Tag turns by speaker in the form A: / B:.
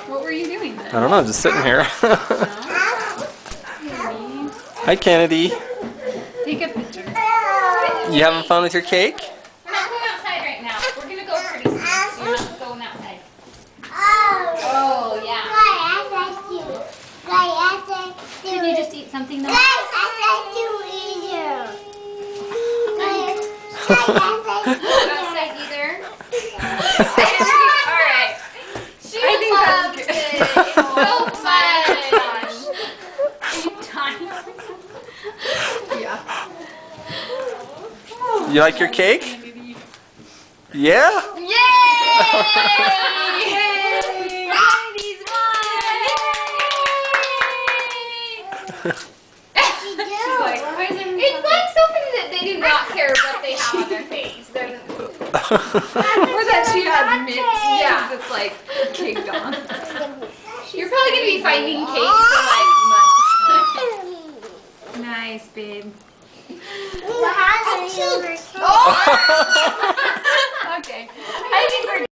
A: What were you doing then?
B: I don't know, just sitting here. Hi, Kennedy.
A: Take a picture.
B: You having fun with your cake?
A: We're not going outside right now. We're going to go pretty soon. So you're not going outside. Oh, yeah. Can you just eat something though? Outside either? Alright. She loves it. It's so much. Are you dying? Yeah.
B: You like your cake? Yeah?
A: Yay! Kennedy's won! She's like, it's like something that they do not care what they have on their face. They're or that she has mitts. Yeah. It's like caked on. You're probably going to be finding cake for like months. Nice, babe.
C: Oh!